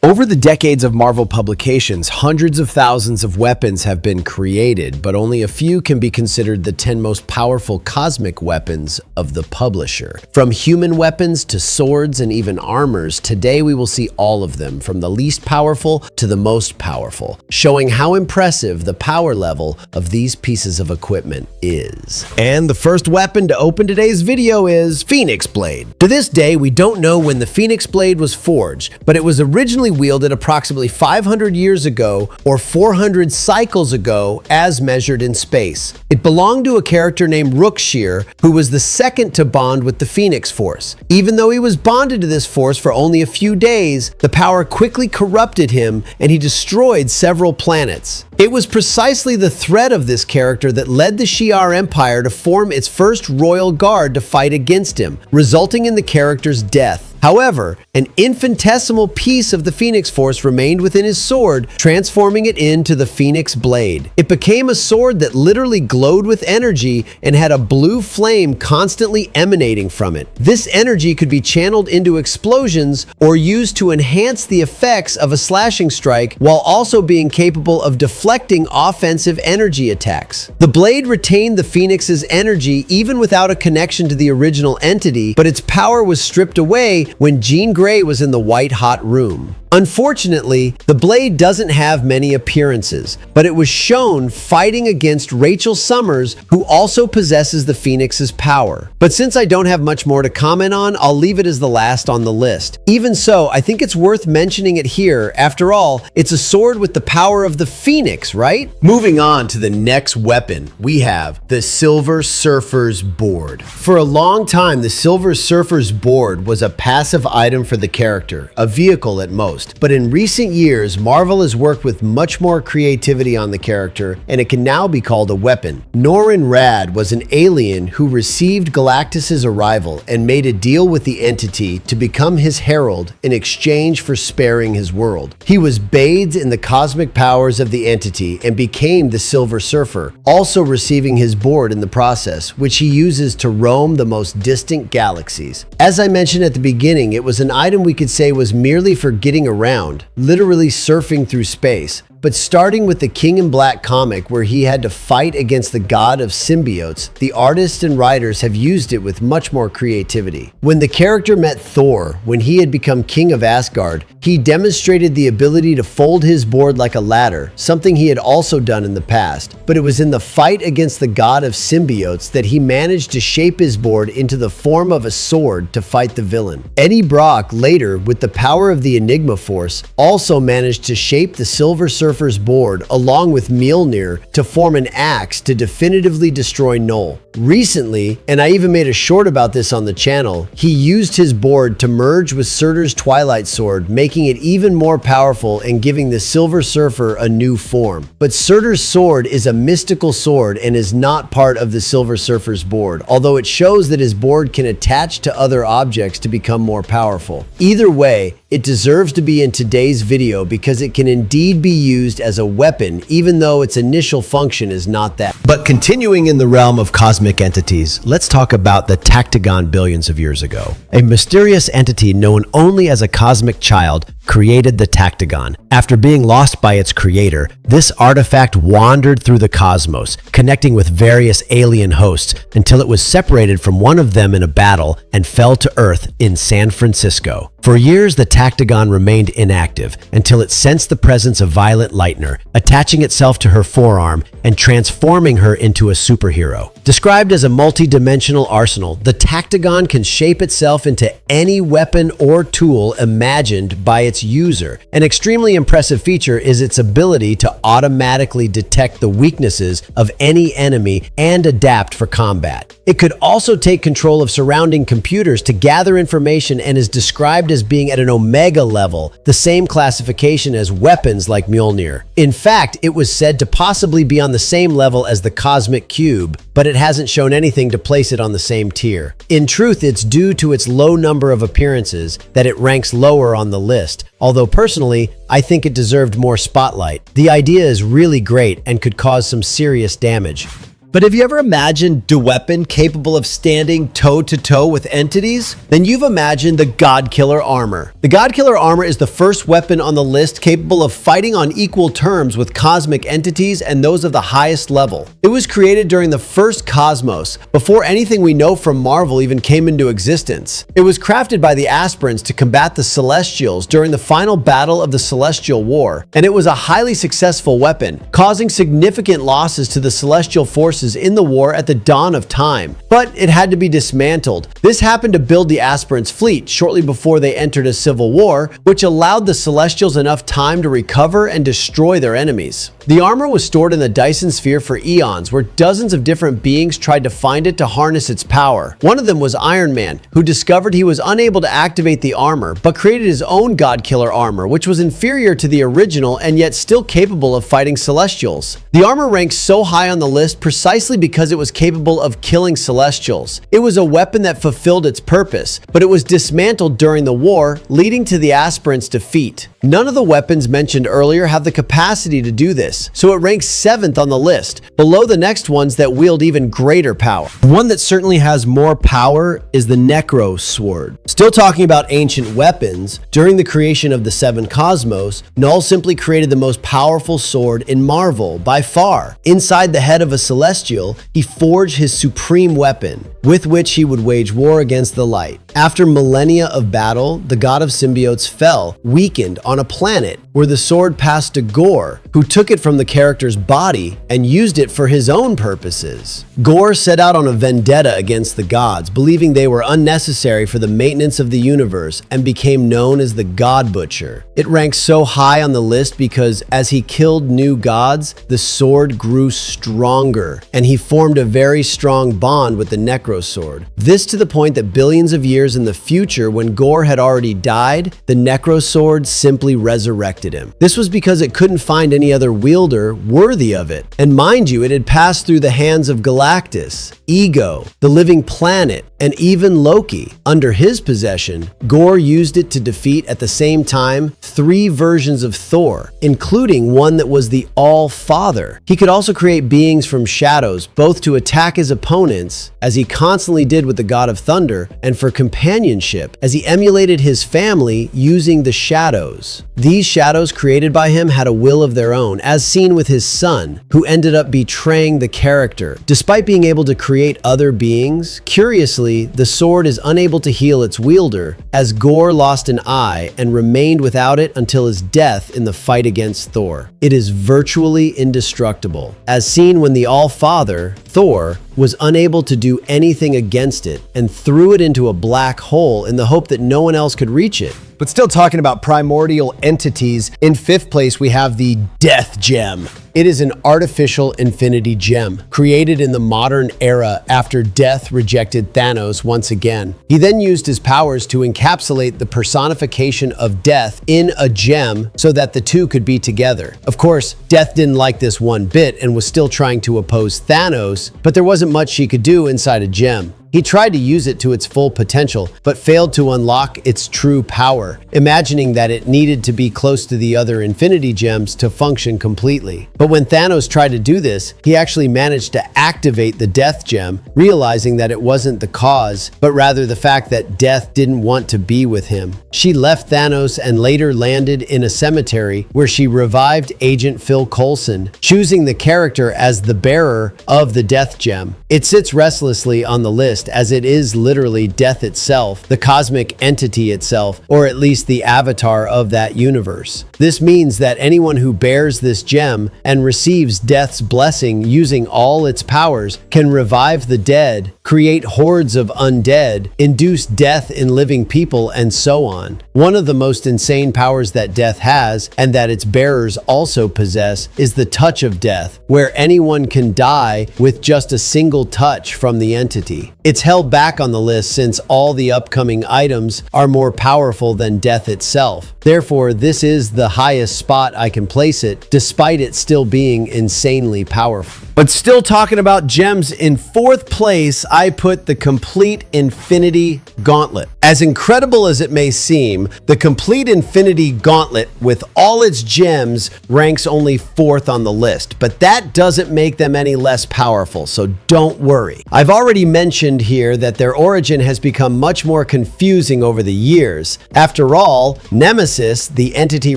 Over the decades of Marvel publications, hundreds of thousands of weapons have been created, but only a few can be considered the 10 most powerful cosmic weapons of the publisher. From human weapons to swords and even armors, today we will see all of them, from the least powerful to the most powerful, showing how impressive the power level of these pieces of equipment is. And the first weapon to open today's video is Phoenix Blade. To this day, we don't know when the Phoenix Blade was forged, but it was originally wielded approximately 500 years ago or 400 cycles ago as measured in space. It belonged to a character named Rookshear, who was the second to bond with the Phoenix Force. Even though he was bonded to this force for only a few days, the power quickly corrupted him and he destroyed several planets. It was precisely the threat of this character that led the Shi'ar Empire to form its first royal guard to fight against him, resulting in the character's death. However, an infinitesimal piece of the Phoenix Force remained within his sword, transforming it into the Phoenix Blade. It became a sword that literally glowed with energy and had a blue flame constantly emanating from it. This energy could be channeled into explosions or used to enhance the effects of a slashing strike, while also being capable of deflecting offensive energy attacks. The blade retained the Phoenix's energy even without a connection to the original entity, but its power was stripped away when Jean Grey was in the white-hot room. Unfortunately, the blade doesn't have many appearances, but it was shown fighting against Rachel Summers, who also possesses the Phoenix's power. But since I don't have much more to comment on, I'll leave it as the last on the list. Even so, I think it's worth mentioning it here. After all, it's a sword with the power of the Phoenix, right? Moving on to the next weapon, we have the Silver Surfer's Board. For a long time, the Silver Surfer's Board was a passive item for the character, a vehicle at most. But in recent years, Marvel has worked with much more creativity on the character, and it can now be called a weapon. Norrin Radd was an alien who received Galactus's arrival and made a deal with the entity to become his herald in exchange for sparing his world. He was bathed in the cosmic powers of the entity and became the Silver Surfer, also receiving his board in the process, which he uses to roam the most distant galaxies. As I mentioned at the beginning, it was an item we could say was merely for getting around, literally surfing through space. But starting with the King in Black comic, where he had to fight against the god of symbiotes, the artists and writers have used it with much more creativity. When the character met Thor, when he had become King of Asgard, he demonstrated the ability to fold his board like a ladder, something he had also done in the past. But it was in the fight against the god of symbiotes that he managed to shape his board into the form of a sword to fight the villain. Eddie Brock later, with the power of the Enigma Force, also managed to shape the Silver Surfer's board along with Mjolnir to form an axe to definitively destroy Null. Recently, and I even made a short about this on the channel, he used his board to merge with Surtur's Twilight Sword, making it even more powerful and giving the Silver Surfer a new form. But Surtur's sword is a mystical sword and is not part of the Silver Surfer's board, although it shows that his board can attach to other objects to become more powerful. Either way, it deserves to be in today's video because it can indeed be used as a weapon, even though its initial function is not that. But continuing in the realm of cosmic entities, let's talk about the Tactagon billions of years ago. A mysterious entity known only as a cosmic child created the Tactagon. After being lost by its creator, this artifact wandered through the cosmos, connecting with various alien hosts until it was separated from one of them in a battle and fell to Earth in San Francisco. For years, the Tactagon remained inactive until it sensed the presence of Violet Lightner, attaching itself to her forearm and transforming her into a superhero. Described as a multi-dimensional arsenal, the Tactagon can shape itself into any weapon or tool imagined by its user. An extremely impressive feature is its ability to automatically detect the weaknesses of any enemy and adapt for combat. It could also take control of surrounding computers to gather information and is described as being at an Omega level, the same classification as weapons like Mjolnir. In fact, it was said to possibly be on the same level as the Cosmic Cube, but it hasn't shown anything to place it on the same tier. In truth, it's due to its low number of appearances that it ranks lower on the list, although personally, I think it deserved more spotlight. The idea is really great and could cause some serious damage. But have you ever imagined a weapon capable of standing toe-to-toe with entities? Then you've imagined the Godkiller Armor. The Godkiller Armor is the first weapon on the list capable of fighting on equal terms with cosmic entities and those of the highest level. It was created during the first Cosmos, before anything we know from Marvel even came into existence. It was crafted by the Aspirants to combat the Celestials during the final battle of the Celestial War, and it was a highly successful weapon, causing significant losses to the Celestial forces in the war at the dawn of time. But it had to be dismantled. This happened to build the Aspirants' fleet shortly before they entered a civil war, which allowed the Celestials enough time to recover and destroy their enemies. The armor was stored in the Dyson Sphere for eons, where dozens of different beings tried to find it to harness its power. One of them was Iron Man, who discovered he was unable to activate the armor, but created his own Godkiller Armor, which was inferior to the original and yet still capable of fighting Celestials. The armor ranks so high on the list precisely because it was capable of killing Celestials. It was a weapon that fulfilled its purpose, but it was dismantled during the war, leading to the Aspirants' defeat. None of the weapons mentioned earlier have the capacity to do this, so it ranks 7th on the list, below the next ones that wield even greater power. One that certainly has more power is the Necro Sword. Still talking about ancient weapons, during the creation of the 7 Cosmos, Null simply created the most powerful sword in Marvel by far. Inside the head of a Celestial, he forged his supreme weapon, with which he would wage war against the light. After millennia of battle, the god of symbiotes fell, weakened, on a planet where the sword passed to Gorr, who took it from the character's body and used it for his own purposes. Gorr set out on a vendetta against the gods, believing they were unnecessary for the maintenance of the universe, and became known as the God Butcher. It ranks so high on the list because as he killed new gods, the sword grew stronger, and he formed a very strong bond with the Necro Sword. This to the point that billions of years in the future, when Gorr had already died, the Necro Sword simply resurrected him. This was because it couldn't find any other wielder worthy of it. And mind you, it had passed through the hands of Galactus, Ego, the Living Planet, and even Loki. Under his possession, Gorr used it to defeat at the same time 3 versions of Thor, including one that was the All-Father. He could also create beings from shadows, both to attack his opponents, as he constantly did with the God of Thunder, and for companionship, as he emulated his family using the shadows. These shadows created by him had a will of their own, as seen with his son, who ended up betraying the character. Despite being able to create other beings, curiously, the sword is unable to heal its wielder, as Gorr lost an eye and remained without it until his death in the fight against Thor. It is virtually indestructible, as seen when the All-Father, Thor, was unable to do anything against it and threw it into a black hole in the hope that no one else could reach it. But still talking about primordial entities, in 5th place we have the Death Gem. It is an artificial infinity gem, created in the modern era after Death rejected Thanos once again. He then used his powers to encapsulate the personification of Death in a gem so that the two could be together. Of course, Death didn't like this one bit and was still trying to oppose Thanos, but there wasn't much she could do inside a gem. He tried to use it to its full potential, but failed to unlock its true power, imagining that it needed to be close to the other Infinity Gems to function completely. But when Thanos tried to do this, he actually managed to activate the Death Gem, realizing that it wasn't the cause, but rather the fact that Death didn't want to be with him. She left Thanos and later landed in a cemetery where she revived Agent Phil Coulson, choosing the character as the bearer of the Death Gem. It sits restlessly on the list, as it is literally Death itself, the cosmic entity itself, or at least the avatar of that universe. This means that anyone who bears this gem and receives Death's blessing using all its powers can revive the dead, create hordes of undead, induce death in living people, and so on. One of the most insane powers that Death has, and that its bearers also possess, is the Touch of Death, where anyone can die with just a single touch from the entity. It's held back on the list since all the upcoming items are more powerful than Death itself. Therefore, this is the highest spot I can place it, despite it still still being insanely powerful. But still talking about gems, in fourth place, I put the Complete Infinity Gauntlet. As incredible as it may seem, the Complete Infinity Gauntlet with all its gems ranks only fourth on the list, but that doesn't make them any less powerful, so don't worry. I've already mentioned here that their origin has become much more confusing over the years. After all, Nemesis, the entity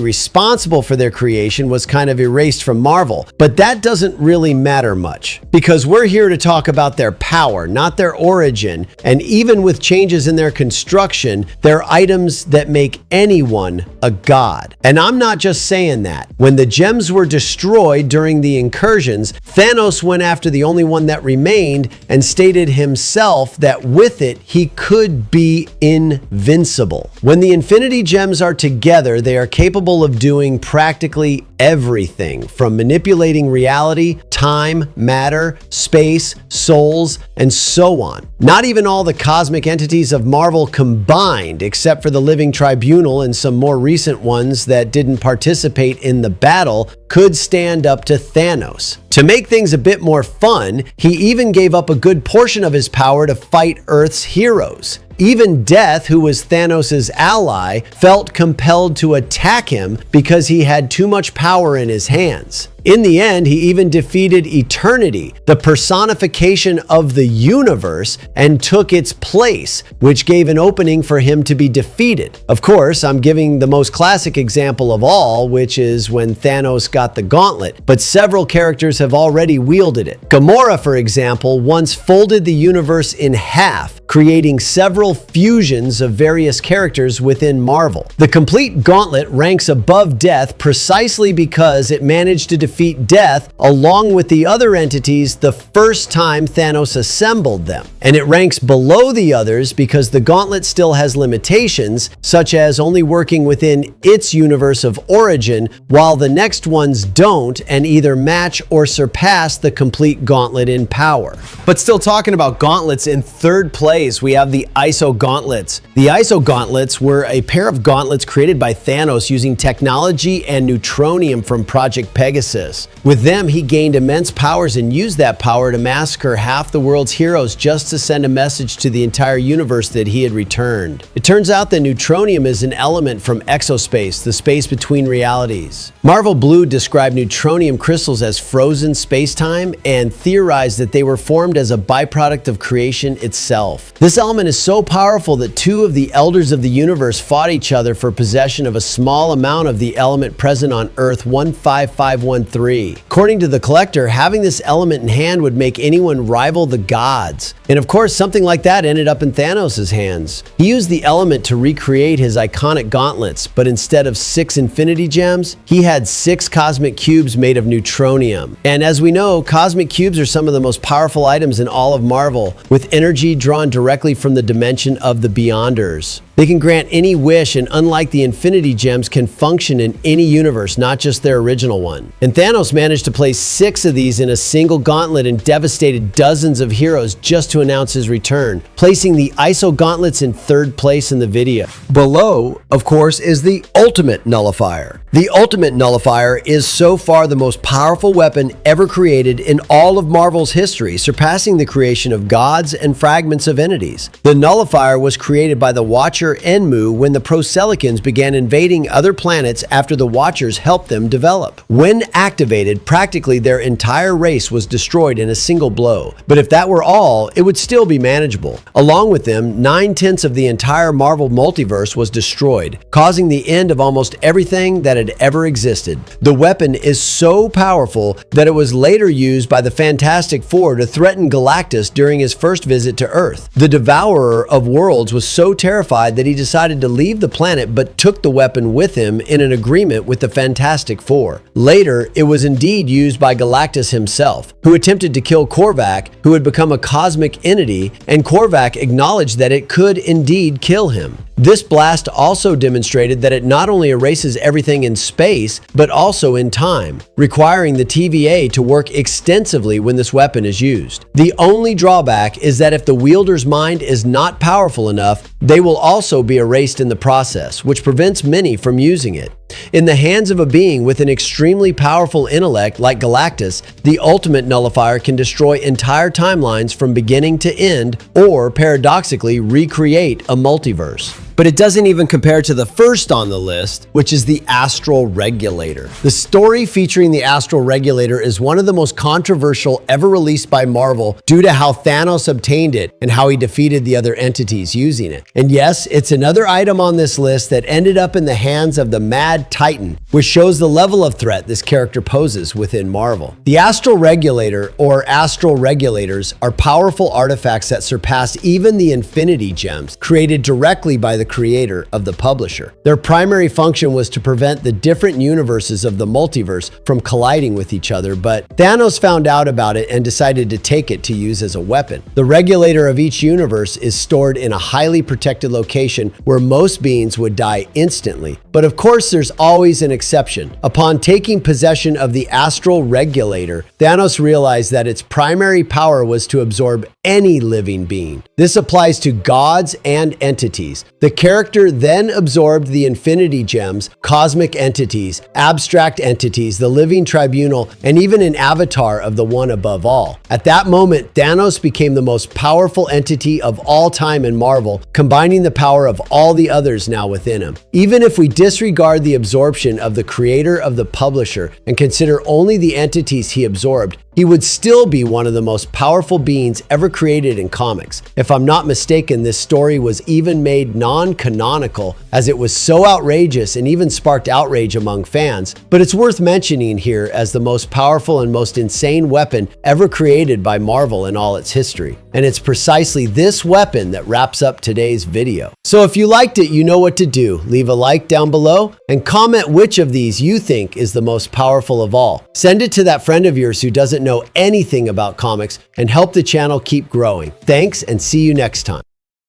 responsible for their creation, was kind of erased from Marvel, but that doesn't really matter much, because we're here to talk about their power, not their origin, and even with changes in their construction, they're items that make anyone a god. And I'm not just saying that. When the gems were destroyed during the incursions, Thanos went after the only one that remained and stated himself that with it, he could be invincible. When the Infinity Gems are together, they are capable of doing practically everything from manipulating reality, time, matter, space, souls, and so on. Not even all the cosmic entities of Marvel combined, except for the Living Tribunal and some more recent ones that didn't participate in the battle, could stand up to Thanos. To make things a bit more fun, he even gave up a good portion of his power to fight Earth's heroes. Even Death, who was Thanos' ally, felt compelled to attack him because he had too much power in his hands. In the end, he even defeated Eternity, the personification of the universe, and took its place, which gave an opening for him to be defeated. Of course, I'm giving the most classic example of all, which is when Thanos got the gauntlet, but several characters have already wielded it. Gamora, for example, once folded the universe in half, creating several fusions of various characters within Marvel. The Complete Gauntlet ranks above Death precisely because it managed to defeat Death along with the other entities the first time Thanos assembled them. And it ranks below the others because the Gauntlet still has limitations, such as only working within its universe of origin, while the next ones don't and either match or surpass the Complete Gauntlet in power. But still talking about gauntlets, in third place, we have the ISO Gauntlets. The ISO Gauntlets were a pair of gauntlets created by Thanos using technology and neutronium from Project Pegasus. With them, he gained immense powers and used that power to massacre half the world's heroes just to send a message to the entire universe that he had returned. It turns out that neutronium is an element from exospace, the space between realities. Marvel Blue described neutronium crystals as frozen space-time and theorized that they were formed as a byproduct of creation itself. This element is so powerful that two of the elders of the universe fought each other for possession of a small amount of the element present on Earth 15513. According to the Collector, having this element in hand would make anyone rival the gods. And of course, something like that ended up in Thanos' hands. He used the element to recreate his iconic gauntlets, but instead of 6 Infinity Gems, he had 6 cosmic cubes made of neutronium. And as we know, cosmic cubes are some of the most powerful items in all of Marvel, with energy drawn directly from the dimension of the Beyonders. They can grant any wish, and unlike the Infinity Gems, can function in any universe, not just their original one. And Thanos managed to place 6 of these in a single gauntlet and devastated dozens of heroes just to announce his return, placing the ISO Gauntlets in third place in the video. Below, of course, is the Ultimate Nullifier. The Ultimate Nullifier is so far the most powerful weapon ever created in all of Marvel's history, surpassing the creation of gods and fragments of entities. The Nullifier was created by the Watcher Enmu when the Procelicans began invading other planets after the Watchers helped them develop. When activated, practically their entire race was destroyed in a single blow. But if that were all, it would still be manageable. Along with them, 9/10 of the entire Marvel multiverse was destroyed, causing the end of almost everything that had ever existed. The weapon is so powerful that it was later used by the Fantastic Four to threaten Galactus during his first visit to Earth. The Devourer of Worlds was so terrified that he decided to leave the planet but took the weapon with him in an agreement with the Fantastic Four. Later, it was indeed used by Galactus himself, who attempted to kill Korvac, who had become a cosmic entity, and Korvac acknowledged that it could indeed kill him. This blast also demonstrated that it not only erases everything in space, but also in time, requiring the TVA to work extensively when this weapon is used. The only drawback is that if the wielder's mind is not powerful enough, they will also be erased in the process, which prevents many from using it. In the hands of a being with an extremely powerful intellect like Galactus, the ultimate nullifier can destroy entire timelines from beginning to end, or paradoxically recreate a multiverse. But it doesn't even compare to the first on the list, which is the Astral Regulator. The story featuring the Astral Regulator is one of the most controversial ever released by Marvel due to how Thanos obtained it and how he defeated the other entities using it. And yes, it's another item on this list that ended up in the hands of the Mad Titan, which shows the level of threat this character poses within Marvel. The Astral Regulator, or Astral Regulators, are powerful artifacts that surpass even the Infinity Gems, created directly by the creator of the publisher. Their primary function was to prevent the different universes of the multiverse from colliding with each other, but Thanos found out about it and decided to take it to use as a weapon. The regulator of each universe is stored in a highly protected location where most beings would die instantly. But of course, there's always an exception. Upon taking possession of the Astral Regulator, Thanos realized that its primary power was to absorb any living being. This applies to gods and entities. The character then absorbed the Infinity Gems, cosmic entities, abstract entities, the Living Tribunal, and even an avatar of the One Above All. At that moment, Thanos became the most powerful entity of all time in Marvel, combining the power of all the others now within him. Even if we disregard the absorption of the creator of the publisher and consider only the entities he absorbed, he would still be one of the most powerful beings ever created in comics. If I'm not mistaken, this story was even made non-canonical, as it was so outrageous and even sparked outrage among fans. But it's worth mentioning here as the most powerful and most insane weapon ever created by Marvel in all its history. And it's precisely this weapon that wraps up today's video. So if you liked it, you know what to do. Leave a like down below and comment which of these you think is the most powerful of all. Send it to that friend of yours who doesn't know anything about comics and help the channel keep growing. Thanks, and see you next time.